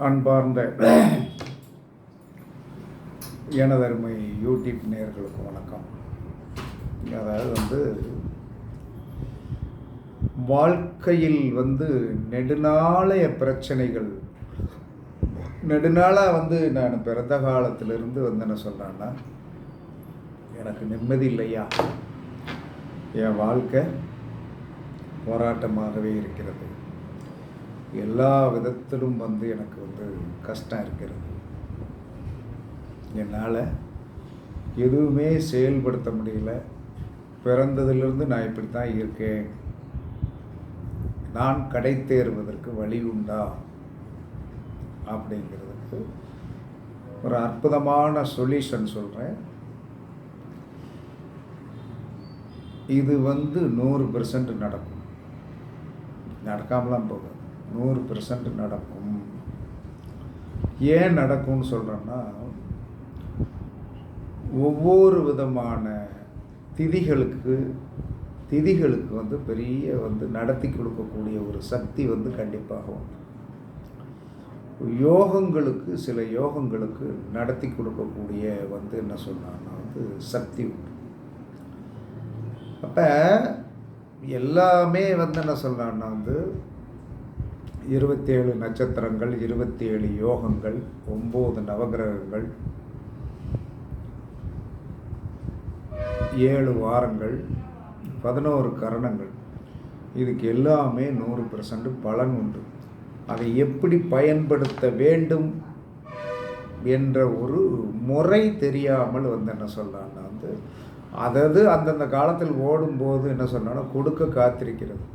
அன்பார்ந்த எனதருமை யூடியூப் நேயர்களுக்கு வணக்கம். அதாவது வாழ்க்கையில் நெடுநாளைய பிரச்சனைகள், நெடுநாளாக நான் பிறந்த காலத்திலிருந்து என்ன சொல்கிறேன்னா, எனக்கு நிம்மதி இல்லையா, என் வாழ்க்கை போராட்டமாகவே இருக்கிறது, எல்லா விதத்திலும் எனக்கு கஷ்டம் இருக்கிறது, என்னால் எதுவுமே செயல்படுத்த முடியல, பிறந்ததிலிருந்து நான் இப்படி தான் இருக்கேன், நான் கடை தேறுவதற்கு வழி உண்டா அப்படிங்கிறதுக்கு ஒரு அற்புதமான சொல்யூஷன் சொல்கிறேன். இது 100% நடக்கும், நடக்காமலாம் போகும், 100% நடக்கும். ஏன் நடக்கும்னு சொல்கிறேன்னா, ஒவ்வொரு விதமான திதிகளுக்கு பெரிய நடத்தி கொடுக்கக்கூடிய ஒரு சக்தி கண்டிப்பாக உண்டு. யோகங்களுக்கு, சில யோகங்களுக்கு நடத்தி கொடுக்கக்கூடிய என்ன சொன்னான்னா சக்தி உண்டு. அப்போ எல்லாமே என்ன சொல்கிறான்னா 27 நட்சத்திரங்கள், 27 யோகங்கள், 9 நவகிரகங்கள், 7 வாரங்கள், 11 கரணங்கள், இதுக்கு எல்லாமே 100% பலன் உண்டு. அதை எப்படி பயன்படுத்த வேண்டும் என்ற ஒரு முறை தெரியாமல் என்ன சொல்லலான்னா அதாவது அந்தந்த காலத்தில் ஓடும்போது என்ன சொன்னாலும் கொடுக்க காத்திருக்கிறது.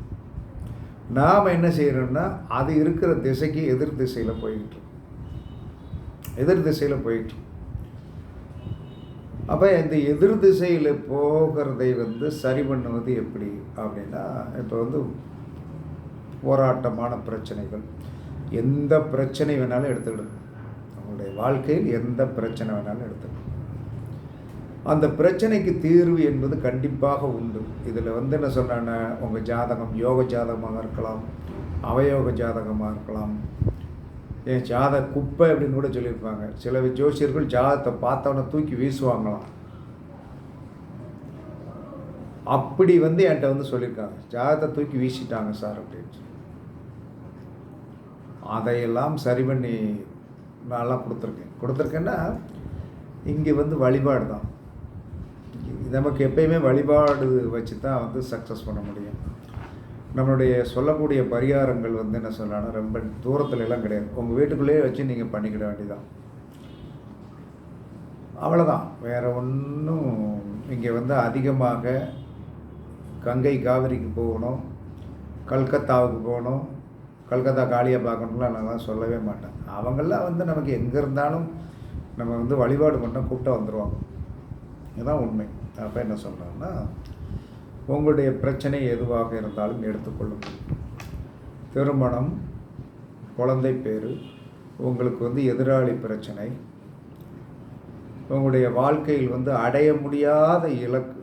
நாம் என்ன செய்கிறோம்னா, அது இருக்கிற திசைக்கு எதிர் திசையில் போயிட்டு, அப்போ இந்த எதிர் திசையில் போகிறதை சரி பண்ணுவது எப்படி அப்படின்னா, இப்போ போராட்டமான பிரச்சனைகள், எந்த பிரச்சனை வேணாலும் எடுத்துக்கிடுங்க, நம்மளுடைய வாழ்க்கையில் எந்த பிரச்சனை வேணாலும் எடுத்துக்கிடுங்க, அந்த பிரச்சனைக்கு தீர்வு என்பது கண்டிப்பாக உண்டு. இதில் என்ன சொன்னான்னா, உங்கள் ஜாதகம் யோக ஜாதகமாக இருக்கலாம், அவயோக ஜாதகமாக இருக்கலாம், என் குப்பை அப்படின்னு கூட சொல்லியிருப்பாங்க. சில ஜோசியர்கள் ஜாதகத்தை பார்த்தவொன்னே தூக்கி வீசுவாங்களாம். அப்படி என்கிட்ட சொல்லியிருக்காங்க, ஜாதகத்தை தூக்கி வீசிட்டாங்க சார் அப்படின்னு. அதையெல்லாம் சரி பண்ணி நான்லாம் கொடுத்துருக்கேன்னா, இங்கே வழிபாடு தான் நமக்கு எப்பயுமே வழிபாடு வச்சு தான் சக்ஸஸ் பண்ண முடியும். நம்மளுடைய சொல்லக்கூடிய பரிகாரங்கள் என்ன சொல்லலாம்னா, ரொம்ப தூரத்துல எல்லாம் கிடையாது, உங்கள் வீட்டுக்குள்ளேயே வச்சு நீங்கள் பண்ணிக்கிட வேண்டியதான், அவ்வளோதான். வேறு ஒன்றும் இங்கே அதிகமாக கங்கை காவிரிக்கு போகணும், கல்கத்தாவுக்கு போகணும், கல்கத்தா காளியை பார்க்கணும்லாம் நான் சொல்லவே மாட்டேன். அவங்கெல்லாம் நமக்கு எங்கே இருந்தாலும் நம்ம வழிபாடு பண்ண கூப்பிட்டா வந்துடுவாங்க, இதுதான் உண்மை. அப்போ என்ன சொல்கிறேன்னா, உங்களுடைய பிரச்சனை எதுவாக இருந்தாலும் எடுத்துக்கொள்ளுங்கள். திருமணம், குழந்தை பேர், உங்களுக்கு எதிராளி பிரச்சனை, உங்களுடைய வாழ்க்கையில் அடைய முடியாத இலக்கு,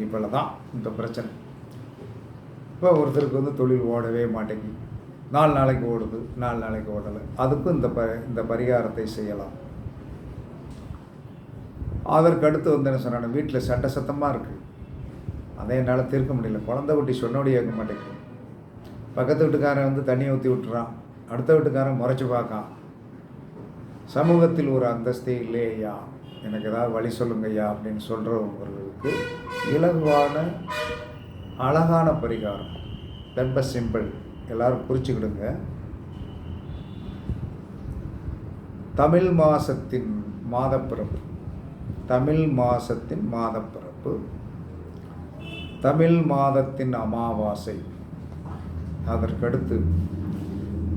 இவ்வளோ தான் இந்த பிரச்சனை. இப்போ ஒருத்தருக்கு தொழில் ஓடவே மாட்டேங்குது, 4 நாளைக்கு ஓடுது, 4 நாளைக்கு ஓடலை, அதுக்கும் இந்த பரிகாரத்தை செய்யலாம். அதற்கு அடுத்து என்ன சொன்னாங்க, வீட்டில் சண்டை சத்தமாக இருக்குது, அதை என்னால் தீர்க்க முடியல, குழந்தை குட்டி சொன்னோடி கேட்க மாட்டேங்குது, பக்கத்து வீட்டுக்காரன் தண்ணியை ஊற்றி விட்டுறான், அடுத்த வீட்டுக்காரன் முறைச்சி பார்க்கான், சமூகத்தில் ஒரு அந்தஸ்தே இல்லையா, எனக்கு ஏதாவது வழி சொல்லுங்க ஐயா அப்படின்னு சொல்கிறவங்களுக்கு இலகுவான அழகான பரிகாரம், ரொம்ப சிம்பிள், எல்லோரும் குறிச்சிக்கிடுங்க. தமிழ் மாதத்தின் மாதப்பிறப்பு, தமிழ் மாதத்தின் மாதப்பிறப்பு, தமிழ் மாதத்தின் அமாவாசை, அதற்கடுத்து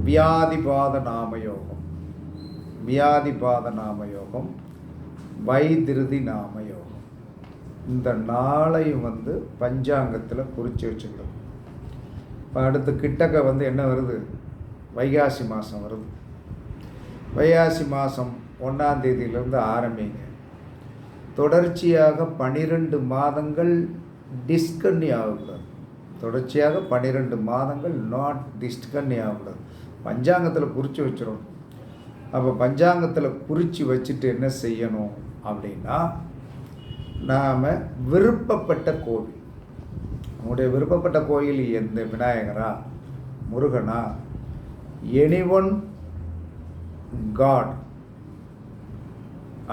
வியாதிபாத நாமயோகம், வைத்திருதி நாமயோகம், இந்த நாளையும் பஞ்சாங்கத்தில் குறித்து வச்சுக்கணும். இப்போ அடுத்து கிட்டக்க என்ன வருது, வைகாசி மாதம் வருது. வைகாசி மாதம் 1ஆம் தேதியிலிருந்து ஆரம்பிங்க, தொடர்ச்சியாக 12 மாதங்கள் டிஸ்கன்னியூ ஆகக்கூடாது, தொடர்ச்சியாக 12 மாதங்கள் நாட் டிஸ்கன்னியூ ஆகக்கூடாது. பஞ்சாங்கத்தில் குறித்து வச்சிடணும். அப்போ பஞ்சாங்கத்தில் குறித்து வச்சுட்டு என்ன செய்யணும் அப்படின்னா, நாம் விருப்பப்பட்ட கோவில், உங்களுடைய விருப்பப்பட்ட கோயில் எந்த விநாயகரா, முருகனா, எனிஒன் காட்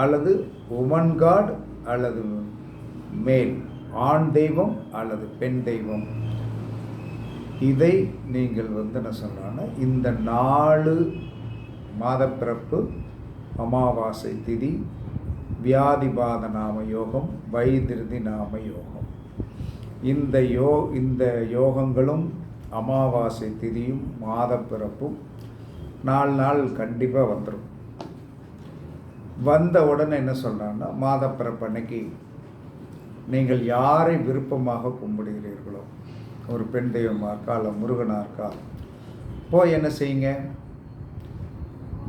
அல்லது உமன் காட் அல்லது மேல் ஆண் தெய்வம் அல்லது பெண் தெய்வம், இதை நீங்கள் என்ன சொல்கிறாங்கன்னா, இந்த 4 மாதப்பிறப்பு, அமாவாசை திதி, வியாதிபாத நாம யோகம், வைத்திருதி நாம யோகம், இந்த யோகங்களும் அமாவாசை திதியும் மாதப்பிறப்பும் 4 நாள் கண்டிப்பாக வந்துடும். வந்த உடனே என்ன சொல்கிறாங்கன்னா, மாதப்பிறப்பு அன்னைக்கு நீங்கள் யாரை விருப்பமாக கும்பிடுகிறீர்களோ, ஒரு பெண் தெய்வமாக இருக்கா இல்லை முருகனாக இருக்கா, போய் என்ன செய்யுங்க,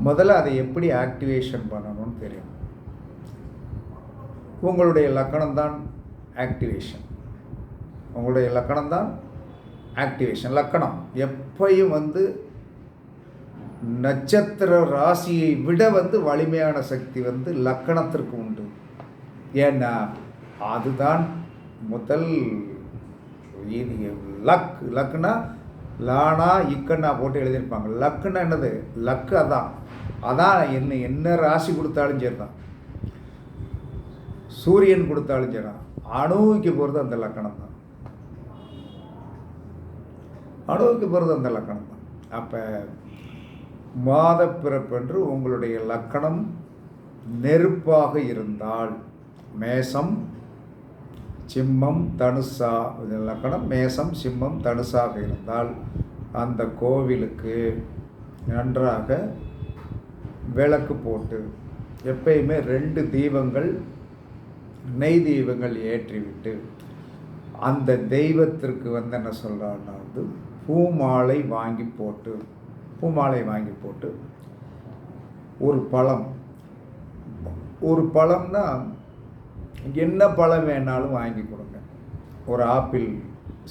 முதல்ல அதை எப்படி ஆக்டிவேஷன் பண்ணணும்னு தெரியும். உங்களுடைய லக்கணம் தான் ஆக்டிவேஷன், உங்களுடைய லக்கணம் தான் ஆக்டிவேஷன். லக்கணம் எப்பையும் நட்சத்திர ராசியை விட வலிமையான சக்தி லக்கணத்திற்கு உண்டு. ஏன்னா அதுதான் முதல் லக்குனா லானா இக்கண்ணா போட்டு எழுதியிருப்பாங்க. லக்குன்னா என்னது? லக்கு அதான் என்ன ராசி கொடுத்தாலும் சரி தான், சூரியன் கொடுத்தாலும் சரி தான், அனுபவிக்க போகிறது அந்த லக்கணம் தான், அனுபவிக்க போகிறது அந்த லக்கணம் தான். அப்போ மாதப்பிறப்பென்று உங்களுடைய லக்கணம் நெருப்பாக இருந்தால், மேசம் சிம்மம் தனுசா, லக்கணம் மேசம் சிம்மம் தனுசாக இருந்தால், அந்த கோவிலுக்கு நன்றாக விளக்கு போட்டு எப்பயுமே 2 தீபங்கள் நெய் தீபங்கள் ஏற்றிவிட்டு, அந்த தெய்வத்திற்கு என்ன சொல்கிறான்னா பூமாலை வாங்கி போட்டு ஒரு பழம்னா என்ன பழம் வேணாலும் வாங்கி கொடுங்க. ஒரு ஆப்பிள்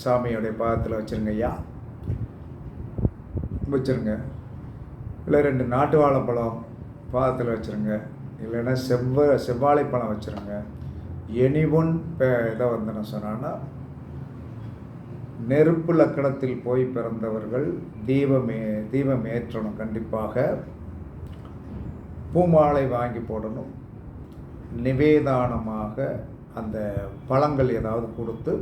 சாமியோடைய பாதத்தில் வச்சுருங்க ஐயா, வச்சுருங்க. இல்லை 2 நாட்டு வாழைப்பழம் பாதத்தில் வச்சுருங்க. இல்லைன்னா செவ்வாழைப்பழம் வச்சுருங்க. எனிஒன் இதை நான் சொன்னான்னா, நெருப்பு லக்கணத்தில் போய் பிறந்தவர்கள் தீபம் ஏற்றணும். கண்டிப்பாக பூமாலை வாங்கி போடணும். நிவேதானமாக அந்த பழங்கள் ஏதாவது கொடுத்து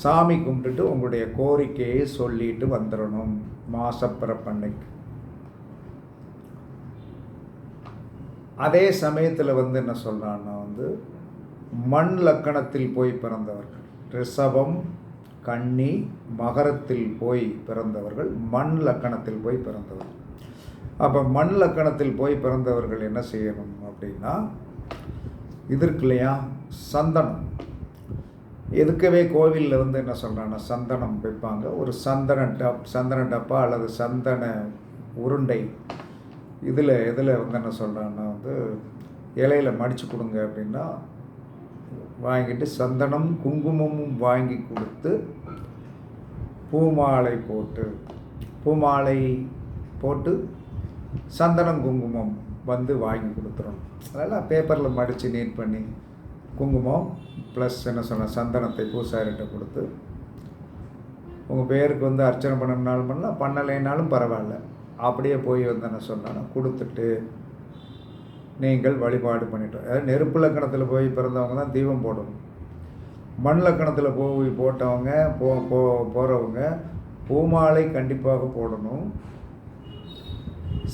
சாமி கும்பிட்டுட்டு உங்களுடைய கோரிக்கையை சொல்லிட்டு வந்துடணும் மாசப்பிறப்பன்னைக்கு. அதே சமயத்தில் என்ன சொல்கிறான்னா, மண் லக்கணத்தில் போய் பிறந்தவர்கள், ரிஷபம் கன்னி மகரத்தில் போய் பிறந்தவர்கள், மண் லக்கணத்தில் போய் பிறந்தவர்கள். அப்போ மண் லக்கணத்தில் போய் பிறந்தவர்கள் என்ன செய்யணும் அப்படின்னா, இதற்கு இல்லையா சந்தனம், எதுக்கவே கோவிலில் என்ன சொல்கிறாங்கன்னா சந்தனம் வைப்பாங்க. ஒரு சந்தன டப்பா அல்லது சந்தன உருண்டை இதில் என்ன சொல்கிறாங்கன்னா இலையில் மடித்து கொடுங்க அப்படின்னா வாங்கிட்டு சந்தனம் குங்குமமும் வாங்கி கொடுத்து பூமாலை போட்டு சந்தனம் குங்குமம் வாங்கி கொடுத்துரும். அதெல்லாம் பேப்பரில் மடித்து நீட் பண்ணி குங்குமம் ப்ளஸ் என்ன சொன்ன சந்தனத்தை பூசாரிட்ட கொடுத்து உங்கள் பேருக்கு அர்ச்சனை பண்ணனாலும் பண்ணலாம், பண்ணலைனாலும் பரவாயில்ல, அப்படியே போய் என்ன சொன்னா கொடுத்துட்டு நீங்கள் வழிபாடு பண்ணிட்டோம். அதாவது நெருப்பு லக்கணத்தில் போய் பிறந்தவங்க தான் தீபம் போடணும். மண் லக்கணத்தில் போய் போட்டவங்க போகிறவங்க பூமாலை கண்டிப்பாக போடணும்.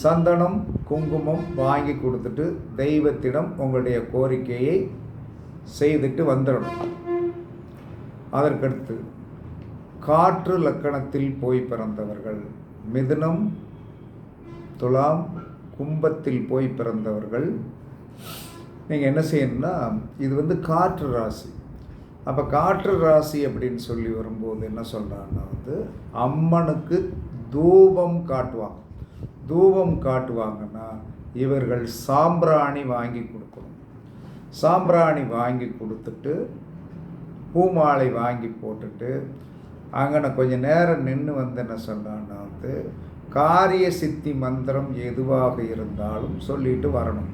சந்தனம் குங்குமம் வாங்கி கொடுத்துட்டு தெய்வத்திடம் உங்களுடைய கோரிக்கையை செய்துட்டு வந்துடணும். அதற்கடுத்து காற்று லக்கணத்தில் போய் பிறந்தவர்கள், மிதுனம் துலாம் கும்பத்தில் போய் பிறந்தவர்கள் நீங்கள் என்ன செய்யணும்னா, இது காற்று ராசி. அப்போ காற்று ராசி அப்படின்னு சொல்லி வரும்போது என்ன சொல்கிறாங்கன்னா அம்மனுக்கு தூபம் காட்டுவாங்க. தூபம் காட்டுவாங்கன்னா இவர்கள் சாம்பிராணி வாங்கி கொடுக்கணும். சாம்பிராணி வாங்கி கொடுத்துட்டு பூமாலை வாங்கி போட்டுட்டு அங்கே கொஞ்சம் நேரம் நின்று என்ன சொல்கிறான்னா காரிய சித்தி மந்திரம் எதுவாக இருந்தாலும் சொல்லிட்டு வரணும்.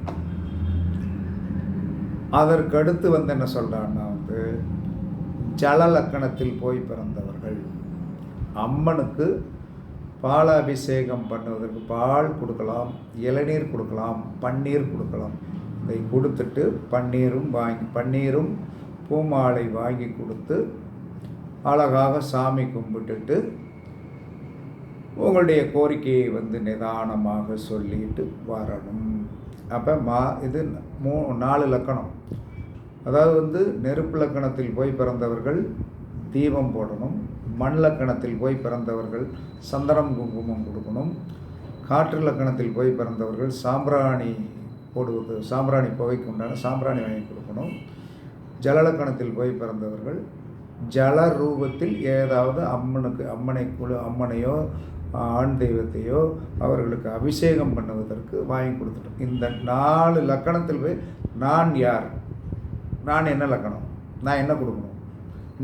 அதற்கடுத்து என்ன சொல்கிறான்னா ஜல லக்கணத்தில் போய் பிறந்தவர்கள் அம்மனுக்கு பாலாபிஷேகம் பண்ணுவதற்கு பால் கொடுக்கலாம், இளநீர் கொடுக்கலாம், பன்னீர் கொடுக்கலாம். இதை கொடுத்துட்டு பன்னீரும் பூமாலை வாங்கி கொடுத்து அழகாக சாமி கும்பிட்டுட்டு உங்களுடைய கோரிக்கையை நிதானமாக சொல்லிட்டு வரணும். அப்போ இது 4 லக்கணம். அதாவது நெருப்பு லக்கணத்தில் போய் பிறந்தவர்கள் தீபம் போடணும், மண் லக்கணத்தில் போய் பிறந்தவர்கள் சந்தனம் குங்குமம் கொடுக்கணும், காற்று லக்கணத்தில் போய் பிறந்தவர்கள் சாம்பிராணி போடுவது, சாம்பிராணி புகைக்கு உண்டான சாம்பிராணி வாங்கி கொடுக்கணும், ஜலலக்கணத்தில் போய் பிறந்தவர்கள் ஜல ரூபத்தில் ஏதாவது அம்மனையோ ஆண் தெய்வத்தையோ அவர்களுக்கு அபிஷேகம் பண்ணுவதற்கு வாங்கி கொடுத்துட்டோம். இந்த 4 லக்கணத்தில் போய் நான் யார், நான் என்ன லக்கணம், நான் என்ன கொடுக்கணும்,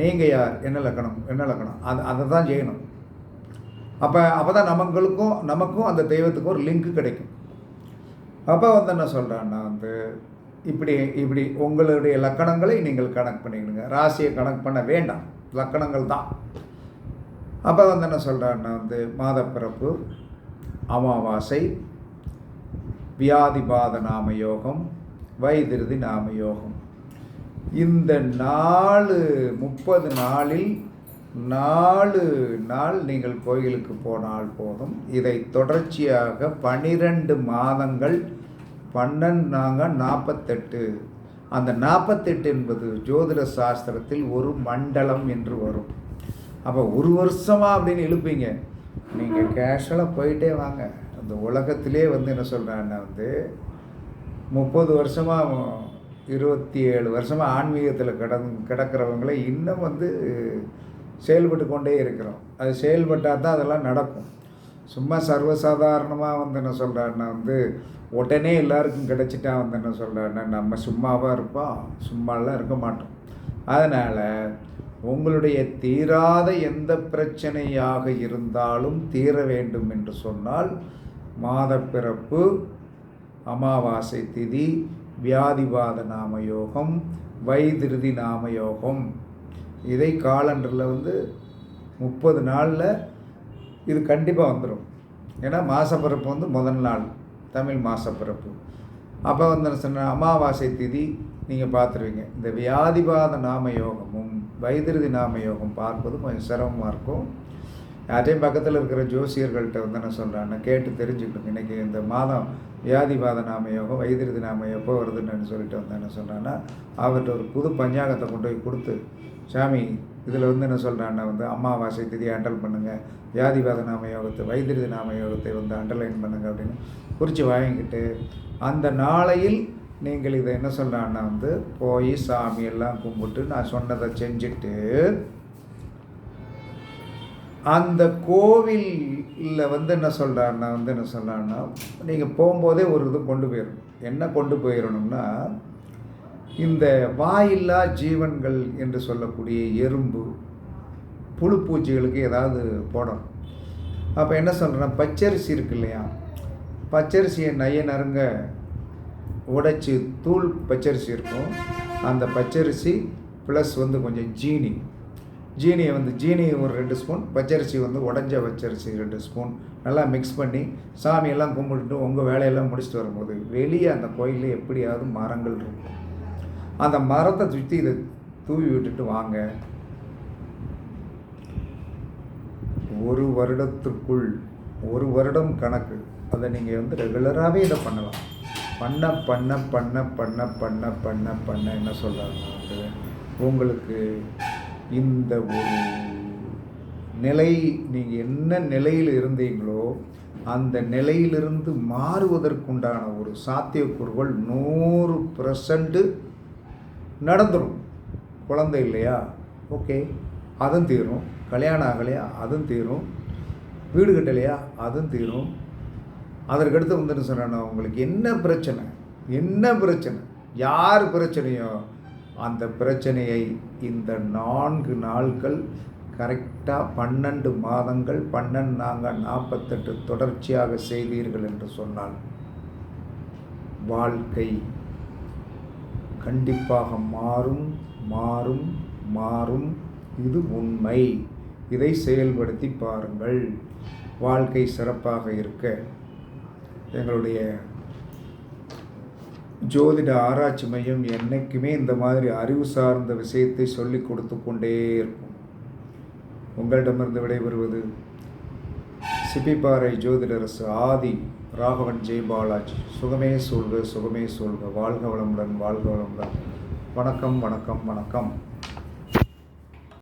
நீங்கள் யார், என்ன லக்கணம் அதை தான் செய்யணும். அப்போ தான் நமக்கும் அந்த தெய்வத்துக்கும் ஒரு லிங்க் கிடைக்கும். அப்போ என்ன சொல்கிறான்னா இப்படி உங்களுடைய லக்கணங்களை நீங்கள் கணக்கு பண்ணிக்கணுங்க. ராசியை கணக்கு பண்ண வேண்டாம், லக்கணங்கள் தான். அப்போ என்ன சொல்கிறான்னா மாதப்பிறப்பு, அமாவாசை, வியாதிபாத நாம யோகம், வைதிருதி நாம யோகம், இந்த 30 நாளில் 4 நாள் நீங்கள் கோயிலுக்கு போனால் போதும். இதை தொடர்ச்சியாக 12 மாதங்கள் 48. அந்த 48 என்பது ஜோதிட சாஸ்திரத்தில் ஒரு மண்டலம் என்று வரும். அப்போ 1 வருஷமா அப்படின்னு இழுப்பீங்க. நீங்கள் கேஷுவலாக போயிட்டே வாங்க. அந்த உலகத்திலே என்ன சொல்கிறாங்கன்னா 30 வருஷமாக 27 வருஷமாக ஆன்மீகத்தில் கிடக்கிறவங்கள இன்னும் செயல்பட்டு கொண்டே இருக்கிறோம். அது செயல்பட்டால் தான் அதெல்லாம் நடக்கும். சும்மா சர்வசாதாரணமாக என்ன சொல்கிறாருன்னா உடனே எல்லாருக்கும் கிடச்சிட்டா என்ன சொல்கிறாருன்னா நம்ம சும்மாவாக இருப்போம், சும்மாலாம் இருக்க மாட்டோம். அதனால் உங்களுடைய தீராத எந்த பிரச்சனையாக இருந்தாலும் தீர வேண்டும் என்று சொன்னால் மாதப்பிறப்பு, அமாவாசை திதி, வியாதிபாத நாம யோகம், வைதிருதி நாம யோகம், இதை காலண்டரில் 30 நாளில் இது கண்டிப்பாக வந்துடும். ஏன்னா மாசப்பிறப்பு முதல் நாள் தமிழ் மாசப்பிறப்பு. அப்போ சொன்ன அமாவாசை திதி நீங்கள் பார்த்துருவீங்க. இந்த வியாதிபாத நாம யோகமும் வைதிருதி நாம யோகம் பார்ப்பது கொஞ்சம் சிரமமாக இருக்கும். யார்ட்டையும் பக்கத்தில் இருக்கிற ஜோசியர்கள்ட்ட என்ன சொல்கிறாங்கன்னா கேட்டு தெரிஞ்சுக்கணும். இன்றைக்கி இந்த மாதம் வியாதிபாத நாம யோகம், வைதிருதி நாம எப்போ வருதுன்னு சொல்லிட்டு என்ன சொல்கிறான்னா அவர்கிட்ட ஒரு புது பஞ்சாங்கத்தை கொண்டு போய் கொடுத்து, சாமி இதில் என்ன சொல்கிறான்னா அமாவாசை திதி ஹேண்டல் பண்ணுங்கள், வியாதிபாத நாம யோகத்தை, வைத்திருதி நாம யோகத்தை அண்டர்லைன் பண்ணுங்கள் அப்படின்னு குறித்து வாங்கிக்கிட்டு அந்த நாளையில் நீங்கள் இதை என்ன சொல்கிறான்னா போய் சாமியெல்லாம் கும்பிட்டு நான் சொன்னதை செஞ்சுட்டு அந்த கோவிலில் என்ன சொல்கிறாருன்னா என்ன சொல்கிறான்னா நீங்கள் போகும்போதே ஒரு இது கொண்டு போயிடணும். என்ன கொண்டு போயிடணும்னா இந்த வாயில்லா ஜீவன்கள் என்று சொல்லக்கூடிய எறும்பு, புழுப்பூச்சிகளுக்கு ஏதாவது போடணும். அப்போ என்ன சொல்கிறேன்னா பச்சரிசி இருக்கு இல்லையா, பச்சரிசியை நறுங்க உடைச்சி தூள் பச்சரிசி இருக்கும். அந்த பச்சரிசி ப்ளஸ் கொஞ்சம் ஜீனியை ஜீனி ஒரு 2 ஸ்பூன், பச்சரிசி உடஞ்ச பச்சரிசி 2 ஸ்பூன் நல்லா மிக்ஸ் பண்ணி சாமியெல்லாம் கும்பிட்டுட்டு உங்கள் வேலையெல்லாம் முடிச்சுட்டு வரும்போது வெளியே அந்த கோயிலில் எப்படியாவது மரங்கள் இருக்கும். அந்த மரத்தை சுற்றி இதை தூவி விட்டுட்டு வாங்க. 1 வருடத்திற்குள் 1 வருடம் கணக்கு அதை நீங்கள் ரெகுலராகவே இதை பண்ணலாம். பண்ண பண்ண பண்ண பண்ண பண்ண பண்ண பண்ண என்ன சொல்கிறாங்க உங்களுக்கு இந்த ஒரு நிலை, நீங்கள் என்ன நிலையில் இருந்தீங்களோ அந்த நிலையிலிருந்து மாறுவதற்குண்டான ஒரு சாத்தியக்கூறுகள் 100% நடந்துடும். குழந்தை இல்லையா, ஓகே, அதுவும் தீரும். கல்யாணம் ஆகலையா, அதுவும் தீரும். வீடு கட்டலையா, அதுவும் தீரும். அதற்கடுத்து சொன்னா உங்களுக்கு என்ன பிரச்சனை யார் பிரச்சனையோ அந்த பிரச்சனையை இந்த 4 நாட்கள் கரெக்டாக 12 மாதங்கள் 48 தொடர்ச்சியாக செய்தீர்கள் என்று சொன்னால் வாழ்க்கை கண்டிப்பாக மாறும் மாறும் மாறும். இது உண்மை. இதை செயல்படுத்தி பாருங்கள். வாழ்க்கை சிறப்பாக இருக்க எங்களுடைய ஜோதிட ஆராய்ச்சி மையம் என்றைக்குமே இந்த மாதிரி அறிவு சார்ந்த விஷயத்தை சொல்லி கொடுத்து கொண்டே இருக்கும். உங்களிடமிருந்து விடைபெறுவது சிப்பிப்பாறை ஜோதிடரசு ஆதி ராகவன் ஜெயபாலாஜி. சுகமே சொல்க சுகமே சொல்க. வாழ்க வளமுடன் வாழ்க வளமுடன். வணக்கம் வணக்கம் வணக்கம்.